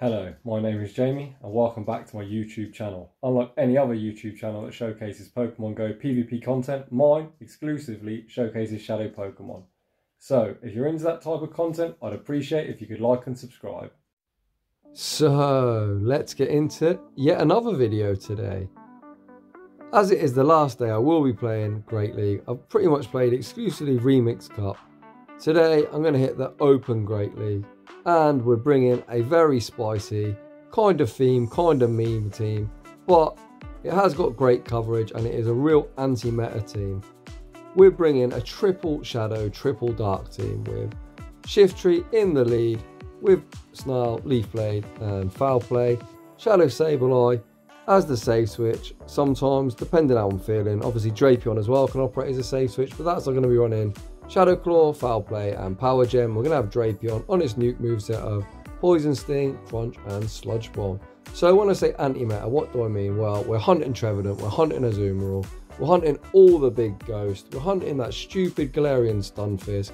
Hello, my name is Jamie and welcome back to my YouTube channel. Unlike any other YouTube channel that showcases Pokemon Go PvP content, mine exclusively showcases Shadow Pokemon. So, if you're into that type of content, I'd appreciate if you could like and subscribe. So, let's get into yet another video today. As it is the last day I will be playing Great League, I've pretty much played exclusively Remix Cup. Today I'm going to hit the Open Great League. And we're bringing a very spicy, kind of theme, kind of meme team, but it has got great coverage and it is a real anti-meta team. We're bringing a triple shadow, triple dark team with Shiftry in the lead, with Snarl, Leaf Blade and Foul Play, Shadow Sableye as the save switch, sometimes depending on how I'm feeling. Obviously Drapion as well can operate as a save switch, but that's not going to be running Shadow Claw, Foul Play and Power Gem. We're going to have Drapion on its nuke moveset of Poison Sting, Crunch and Sludge Bomb. So when I say anti-meta, what do I mean? Well, we're hunting Trevadent, we're hunting Azumeril, we're hunting all the big ghosts, we're hunting that stupid Galarian Stunfisk,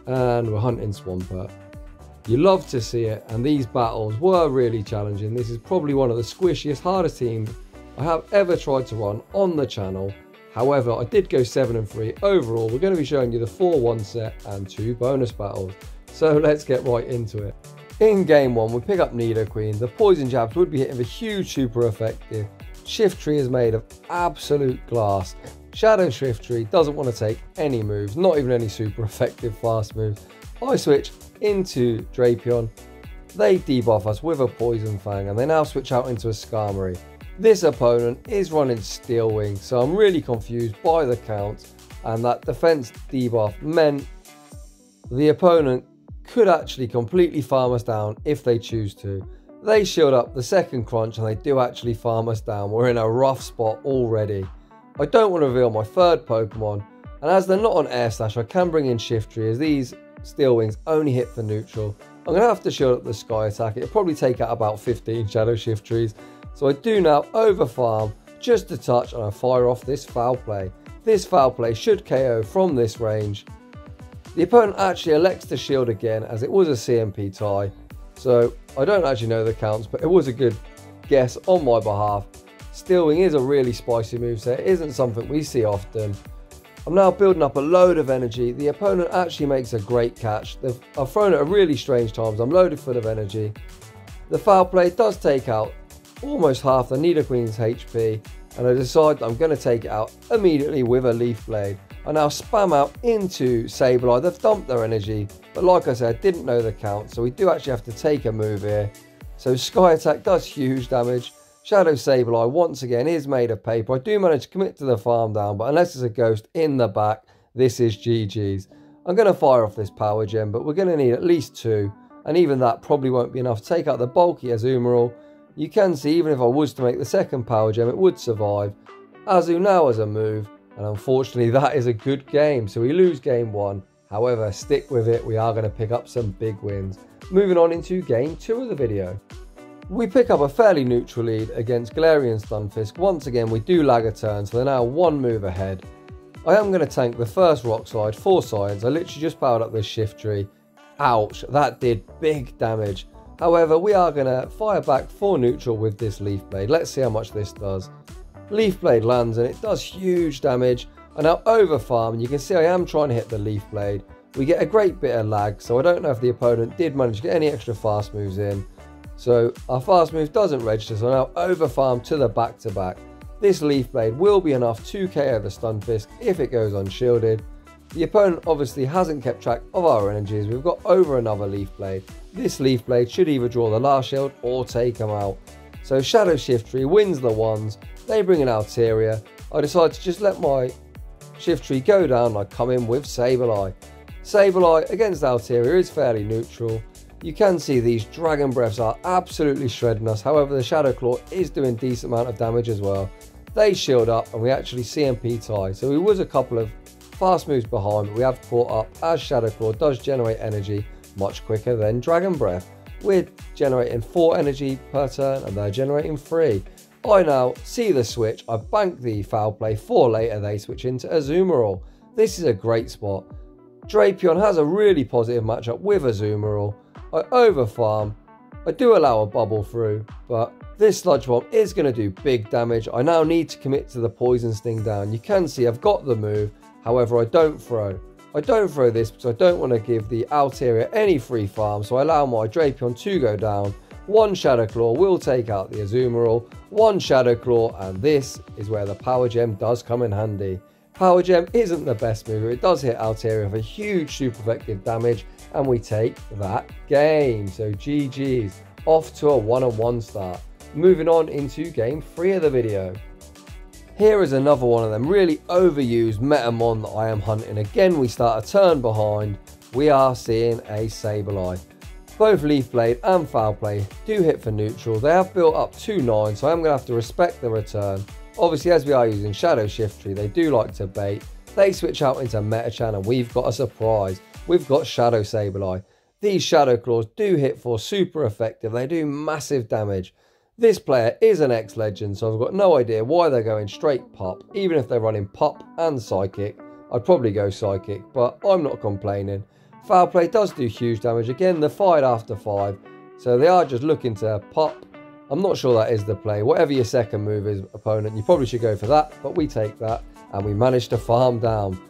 and we're hunting Swampert. You love to see it, and these battles were really challenging. This is probably one of the squishiest, hardest teams I have ever tried to run on the channel. However, I did go 7-3 overall. We're going to be showing you the 4-1 set and 2 bonus battles. So let's get right into it. In game 1, we pick up Nidoqueen. The poison jabs would be hitting the huge super effective. Shiftry is made of absolute glass. Shadow Shiftry doesn't want to take any moves, not even any super effective fast moves. I switch into Drapion. They debuff us with a Poison Fang and they now switch out into a Skarmory. This opponent is running Steel Wing, so I'm really confused by the count, and that defense debuff meant the opponent could actually completely farm us down if they choose to. They shield up the second Crunch and they do actually farm us down. We're in a rough spot already. I don't want to reveal my third Pokemon, and as they're not on Air Slash, I can bring in Shiftry as these Steel Wings only hit for neutral. I'm going to have to shield up the Sky Attack. It'll probably take out about 15 Shadow Shiftries. So I do now over farm just a touch and I fire off this Foul Play. This Foul Play should KO from this range. The opponent actually elects to shield again as it was a CMP tie. So I don't actually know the counts, but it was a good guess on my behalf. Steel Wing is a really spicy moveset. It isn't something we see often. I'm now building up a load of energy. The opponent actually makes a great catch. I've thrown it at really strange times. I'm loaded full of energy. The Foul Play does take out almost half the Nidoqueen's HP, and I decide I'm going to take it out immediately with a Leaf Blade. I now spam out into Sableye. They've dumped their energy, but like I said, didn't know the count, so we do actually have to take a move here. So Sky Attack does huge damage. Shadow Sableye once again is made of paper. I do manage to commit to the farm down, but unless there's a ghost in the back, this is GG's. I'm going to fire off this Power Gem, but we're going to need at least 2, and even that probably won't be enough to take out the bulky Azumeril. You can see even if I was to make the second Power Gem, it would survive. Azu now has a move, and unfortunately that is a good game, so we lose game 1. However, stick with it, we are going to pick up some big wins. Moving on into game 2 of the video. We pick up a fairly neutral lead against Galarian Stunfisk. Once again, we do lag a turn, so they're now 1 move ahead. I am going to tank the first Rock Slide for science. I literally just powered up this Shiftry. Ouch, that did big damage. However, we are going to fire back for neutral with this Leaf Blade. Let's see how much this does. Leaf Blade lands and it does huge damage. I now over farm, and you can see I am trying to hit the Leaf Blade. We get a great bit of lag, so I don't know if the opponent did manage to get any extra fast moves in. So our fast move doesn't register, so I now over farm to the back-to-back. This Leaf Blade will be enough to KO the Stunfisk if it goes unshielded. The opponent obviously hasn't kept track of our energies. We've got over another Leaf Blade. This Leaf Blade should either draw the last shield or take them out. So Shadow Shiftry wins the ones. They bring in Altaria. I decide to just let my Shiftry go down. I come in with Sableye. Sableye against Altaria is fairly neutral. You can see these Dragon Breaths are absolutely shredding us. However, the Shadow Claw is doing a decent amount of damage as well. They shield up and we actually CMP tie. So we was a couple of fast moves behind, but we have caught up as Shadow Claw does generate energy much quicker than Dragon Breath. We're generating 4 energy per turn and they're generating 3. I now see the switch. I bank the Foul Play for later. They switch into Azumeril. This is a great spot. Drapion has a really positive matchup with Azumeril. I over farm I do allow a bubble through, but this Sludge Bomb is going to do big damage. I now need to commit to the Poison Sting down. You can see I've got the move, however I don't throw. I don't throw this because I don't want to give the Altaria any free farm, so I allow my Drapion to go down. One Shadow Claw will take out the Azumeril, one Shadow Claw, and this is where the Power Gem does come in handy. Power Gem isn't the best move, it does hit Altaria for huge super effective damage, and we take that game. So GG's, off to a 1-on-1 start. Moving on into game 3 of the video. Here is another one of them really overused Metamon that I am hunting. Again, we start a turn behind. We are seeing a Sableye. Both Leaf Blade and Foul Play do hit for neutral. They have built up 2-9, so I'm going to have to respect the return. Obviously, as we are using Shadow Shiftry, they do like to bait. They switch out into Medichan, and we've got a surprise. We've got Shadow Sableye. These Shadow Claws do hit for super effective. They do massive damage. This player is an ex-legend, so I've got no idea why they're going straight Pop. Even if they're running Pop and Psychic, I'd probably go Psychic, but I'm not complaining. Foul Play does do huge damage. Again, they're fired after 5, so they are just looking to Pop. I'm not sure that is the play. Whatever your second move is, opponent, you probably should go for that, but we take that, and we manage to farm down.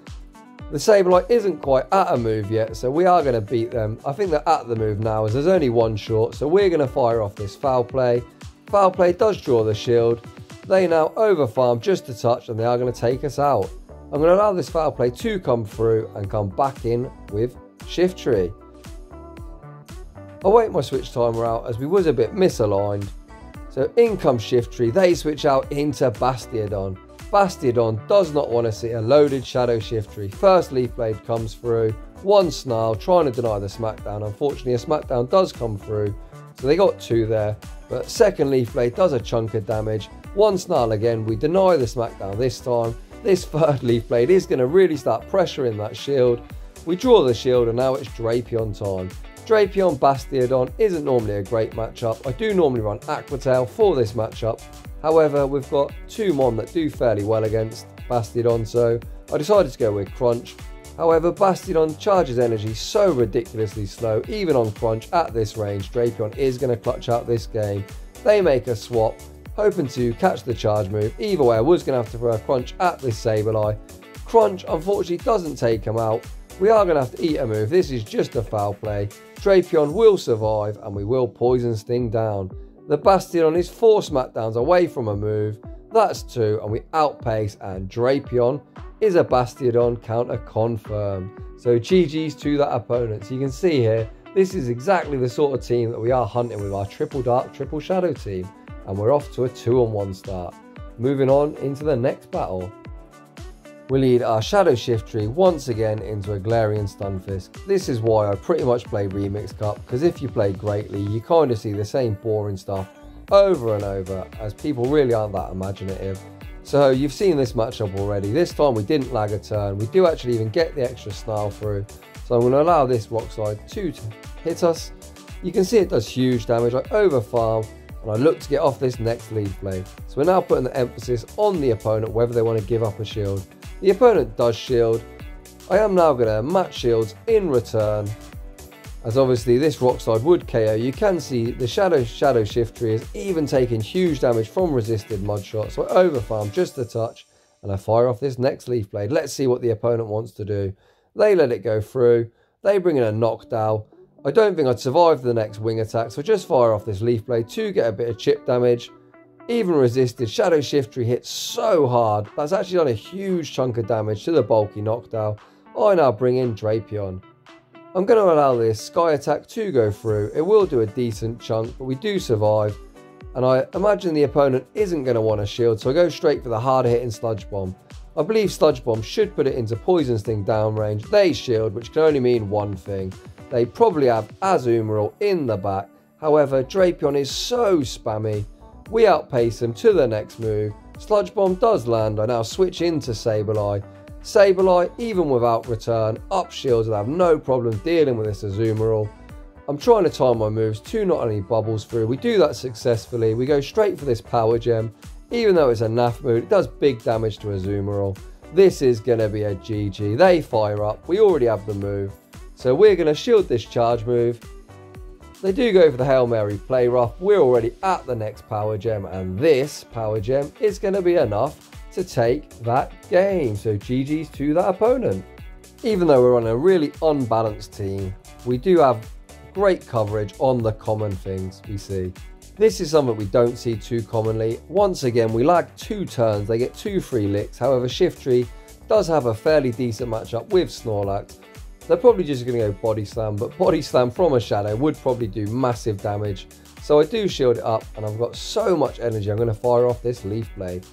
The Sableye isn't quite at a move yet, so we are going to beat them. I think they're at the move now, as there's only one short, so we're going to fire off this Foul Play. Foul Play does draw the shield. They now overfarm just a touch, and they are going to take us out. I'm going to allow this Foul Play to come through and come back in with Shiftry. I'll wait my switch timer out as we was a bit misaligned. So in comes Shiftry. They switch out into Bastiodon. Bastiodon does not want to see a loaded Shadow Shiftry. First Leaf Blade comes through. One Snarl trying to deny the Smackdown. Unfortunately, a Smackdown does come through. So they got 2 there. But second Leaf Blade does a chunk of damage. One Snarl again. We deny the Smackdown this time. This third Leaf Blade is going to really start pressuring that shield. We draw the shield, and now it's Drapion time. Drapion Bastiodon isn't normally a great matchup. I do normally run Aqua Tail for this matchup. However, we've got 2 Mon that do fairly well against Bastiodon, so I decided to go with Crunch. However, Bastiodon charges energy so ridiculously slow, even on Crunch at this range. Drapion is going to clutch out this game. They make a swap, hoping to catch the charge move. Either way, I was going to have to throw a Crunch at this Sableye. Crunch unfortunately doesn't take him out. We are going to have to eat a move. This is just a Foul Play. Drapion will survive, and we will Poison Sting down. The Bastiodon is 4 Smackdowns away from a move. That's 2, and we outpace, and Drapion is a Bastiodon counter confirmed. So GG's to that opponent. So you can see here, this is exactly the sort of team that we are hunting with our triple dark, triple shadow team. And we're off to a 2-on-1 start. Moving on into the next battle. We lead our Shadow Shiftry once again into a Galarian Stunfisk. This is why I pretty much play Remix Cup, because if you play Greatly, you kind of see the same boring stuff over and over, as people really aren't that imaginative. So you've seen this matchup already. This time we didn't lag a turn. We do actually even get the extra Snarl through. So I'm going to allow this Rock Slide to hit us. You can see it does huge damage. I overfarm, and I look to get off this next Leaf Blade. So we're now putting the emphasis on the opponent, whether they want to give up a shield. The opponent does shield. I am now going to match shields in return, as obviously this Rock Slide would KO. You can see the Shadow Shiftry is even taking huge damage from resisted Mud Shot. So I overfarm just a touch, and I fire off this next Leaf Blade. Let's see what the opponent wants to do. They let it go through. They bring in a knockdown. I don't think I'd survive the next wing attack, so I just fire off this Leaf Blade to get a bit of chip damage. Even resisted, Shadow Shiftry hits so hard. That's actually done a huge chunk of damage to the bulky knockdown. I now bring in Drapion. I'm going to allow this Sky Attack to go through. It will do a decent chunk, but we do survive. And I imagine the opponent isn't going to want a shield, so I go straight for the harder hitting Sludge Bomb. I believe Sludge Bomb should put it into Poison Sting downrange. They shield, which can only mean one thing. They probably have Azumeril in the back. However, Drapion is so spammy. We outpace him to the next move. Sludge Bomb does land. I now switch into Sableye. Sableye, even without return, up shields and have no problem dealing with this Azumeril. I'm trying to time my moves to not only bubbles through. We do that successfully. We go straight for this Power Gem. Even though it's a naff move, it does big damage to Azumeril. This is going to be a GG. They fire up. We already have the move. So we're going to shield this charge move. They do go for the Hail Mary play rough. We're already at the next power gem, and this power gem is going to be enough to take that game. So GG's to that opponent. Even though we're on a really unbalanced team, we do have great coverage on the common things we see. This is something we don't see too commonly. Once again, we lag 2 turns. They get 2 free licks. However, Shiftry does have a fairly decent matchup with Snorlax. They're probably just going to go Body Slam, but Body Slam from a Shadow would probably do massive damage. So I do shield it up, and I've got so much energy. I'm going to fire off this Leaf Blade.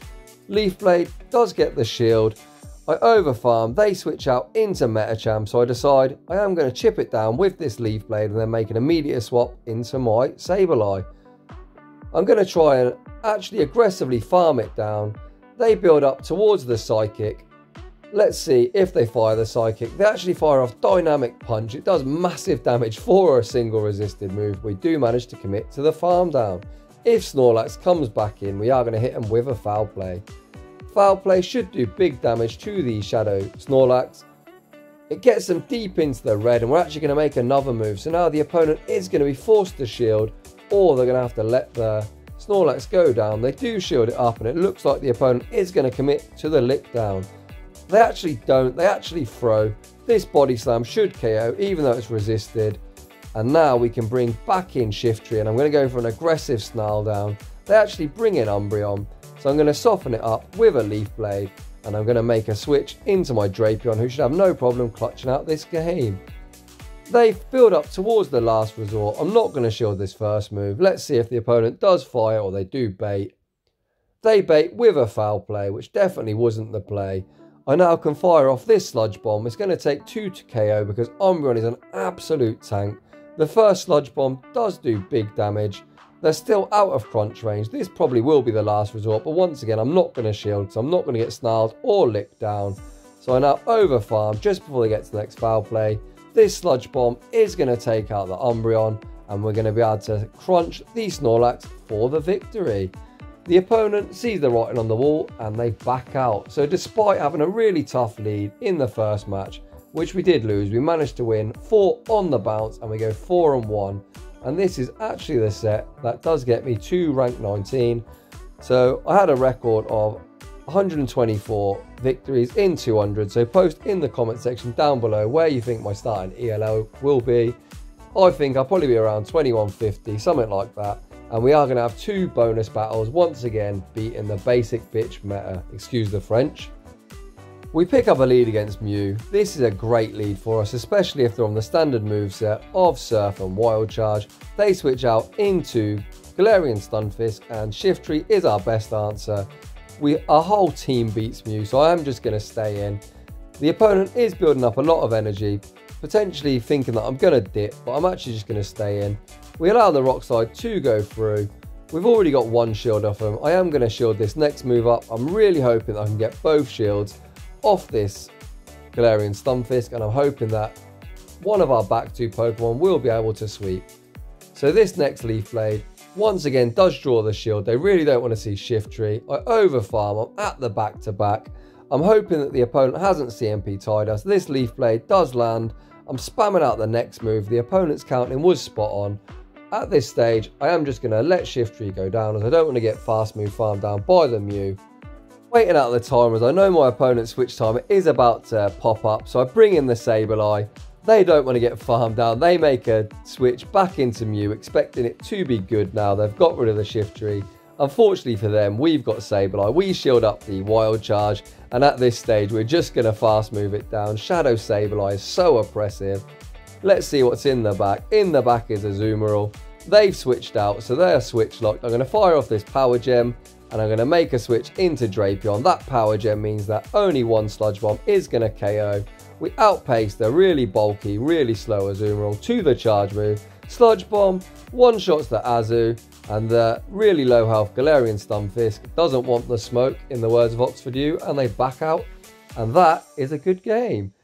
Leaf Blade does get the shield. I overfarm. They switch out into Medichan, so I decide I am going to chip it down with this Leaf Blade and then make an immediate swap into my Sableye. I'm going to try and actually aggressively farm it down. They build up towards the Psychic. Let's see if they fire the Psychic. They actually fire off Dynamic Punch. It does massive damage for a single resisted move. We do manage to commit to the farm down. If Snorlax comes back in, we are going to hit him with a Foul Play. Foul Play should do big damage to the Shadow Snorlax. It gets them deep into the red, and we're actually going to make another move. So now the opponent is going to be forced to shield, or they're going to have to let the Snorlax go down. They do shield it up, and it looks like the opponent is going to commit to the lick down. They actually don't. They actually throw. This Body Slam should KO, even though it's resisted. And now we can bring back in Shiftry, and I'm going to go for an aggressive Snarl down. They actually bring in Umbreon, so I'm going to soften it up with a Leaf Blade, and I'm going to make a switch into my Drapion, who should have no problem clutching out this game. They build up towards the last resort. I'm not going to shield this first move. Let's see if the opponent does fire or they do bait. They bait with a Foul Play, which definitely wasn't the play. I now can fire off this Sludge Bomb. It's going to take 2 to KO because Umbreon is an absolute tank. The first Sludge Bomb does do big damage. They're still out of crunch range. This probably will be the last resort, but once again, I'm not going to shield, so I'm not going to get snarled or licked down. So I now overfarm just before they get to the next Foul Play. This Sludge Bomb is going to take out the Umbreon, and we're going to be able to crunch the Snorlax for the victory. The opponent sees the writing on the wall and they back out. So despite having a really tough lead in the first match, which we did lose, we managed to win 4 on the bounce, and we go 4-1. And this is actually the set that does get me to rank 19. So I had a record of 124 victories in 200. So post in the comment section down below where you think my starting ELO will be. I think I'll probably be around 2150, something like that. And we are going to have 2 bonus battles, once again beating the basic bitch meta, excuse the French. We pick up a lead against Mew. This is a great lead for us, especially if they're on the standard moveset of Surf and Wild Charge. They switch out into Galarian Stunfisk, and Shiftry is our best answer. Our whole team beats Mew, so I am just going to stay in. The opponent is building up a lot of energy, potentially thinking that I'm going to dip, but I'm actually just going to stay in. We allow the Rock Slide to go through. We've already got 1 shield off him. I am going to shield this next move up. I'm really hoping that I can get both shields off this Galarian Stunfisk, and I'm hoping that one of our back 2 Pokemon will be able to sweep. So this next Leaf Blade once again does draw the shield. They really don't want to see Shiftry. I overfarm. I'm at the back-to-back. I'm hoping that the opponent hasn't CMP tied us. This Leaf Blade does land. I'm spamming out the next move. The opponent's counting was spot on. At this stage, I am just going to let Shiftry go down, as I don't want to get fast move farmed down by the Mew. Waiting out the timers, I know my opponent's switch timer is about to pop up, so I bring in the Sableye. They don't want to get farmed down. They make a switch back into Mew, expecting it to be good now. They've got rid of the Shiftry. Unfortunately for them, we've got Sableye. We shield up the Wild Charge, and at this stage, we're just going to fast move it down. Shadow Sableye is so oppressive. Let's see what's in the back. In the back is Azumeril. They've switched out, so they are switch locked. I'm going to fire off this Power Gem, and I'm going to make a switch into Drapion. That Power Gem means that only 1 Sludge Bomb is going to KO. We outpace the really bulky, really slow Azumeril to the charge move. Sludge Bomb, 1-shots the Azu, and the really low health Galarian Stunfisk doesn't want the smoke, in the words of Oxford U, and they back out, and that is a good game.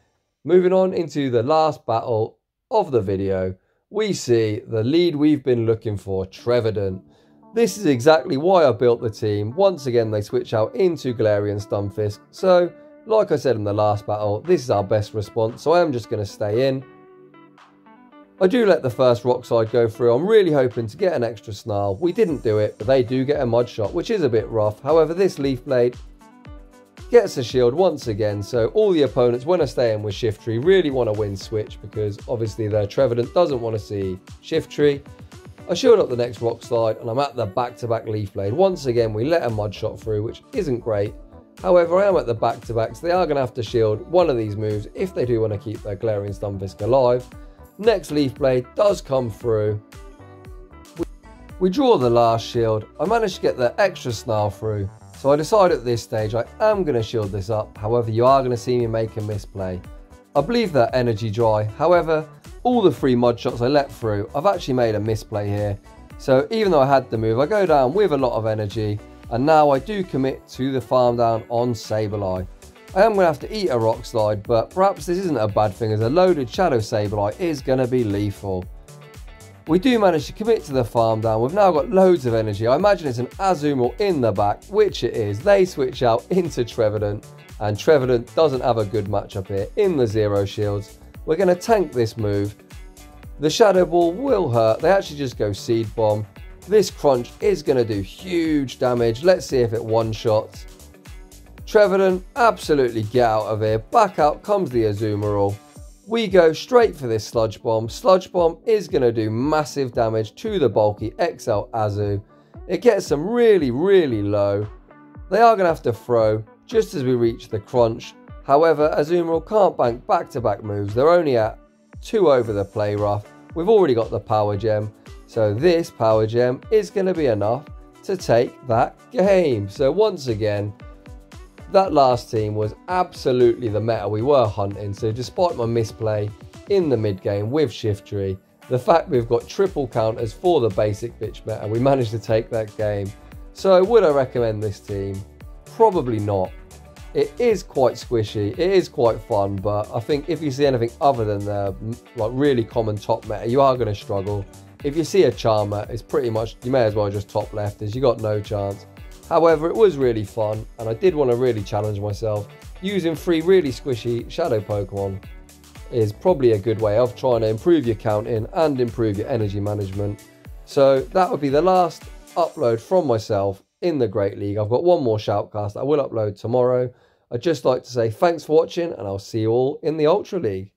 Moving on into the last battle of the video, we see the lead we've been looking for, Trevadent. This is exactly why I built the team. Once again, they switch out into Galarian Stunfisk. So, like I said in the last battle, this is our best response, so I am just going to stay in. I do let the first rock slide go through. I'm really hoping to get an extra snarl. We didn't do it, but they do get a mud shot, which is a bit rough. However, this leaf blade gets a shield once again, so all the opponents, when I stay in with Shiftry, really want to win switch because obviously their Trevadent doesn't want to see Shiftry. I shield up the next rock slide and I'm at the back-to-back leaf blade. Once again, we let a mud shot through, which isn't great. However, I am at the back-to-backs. They are going to have to shield one of these moves if they do want to keep their Galarian Stunfisk alive. Next leaf blade does come through. We draw the last shield. I managed to get the extra snarl through. So I decide at this stage I am going to shield this up. However, you are going to see me make a misplay. I believe that energy dry. However, all the 3 mud shots I let through, I've actually made a misplay here. So even though I had the move, I go down with a lot of energy. And now I do commit to the farm down on Sableye. I am going to have to eat a rock slide, but perhaps this isn't a bad thing as a loaded Shadow Sableye is going to be lethal. We do manage to commit to the farm down. We've now got loads of energy. I imagine it's an Azumeril in the back, which it is. They switch out into Trevadent, and Trevadent doesn't have a good matchup here in the 0 shields. We're going to tank this move. The Shadow Ball will hurt. They actually just go Seed Bomb. This crunch is going to do huge damage. Let's see if it one-shots. Trevadent, absolutely get out of here. Back out comes the Azumeril. We go straight for this Sludge Bomb. Sludge Bomb is going to do massive damage to the bulky XL Azu. It gets them really, really low. They are going to have to throw just as we reach the crunch. However, Azumeril can't bank back-to-back moves. They're only at 2 over the play rough. We've already got the Power Gem. So this Power Gem is going to be enough to take that game. So once again, that last team was absolutely the meta we were hunting. So despite my misplay in the mid game with Shiftry, the fact we've got triple counters for the basic bitch meta, we managed to take that game. So would I recommend this team? Probably not. It is quite squishy, it is quite fun, but I think if you see anything other than the really common top meta, you are going to struggle. If you see a Charmer, it's pretty much, you may as well just top left as you got no chance. However, it was really fun, and I did want to really challenge myself. Using 3 really squishy shadow Pokemon is probably a good way of trying to improve your counting and improve your energy management. So that would be the last upload from myself in the Great League. I've got one more shoutcast I will upload tomorrow. I'd just like to say thanks for watching, and I'll see you all in the Ultra League.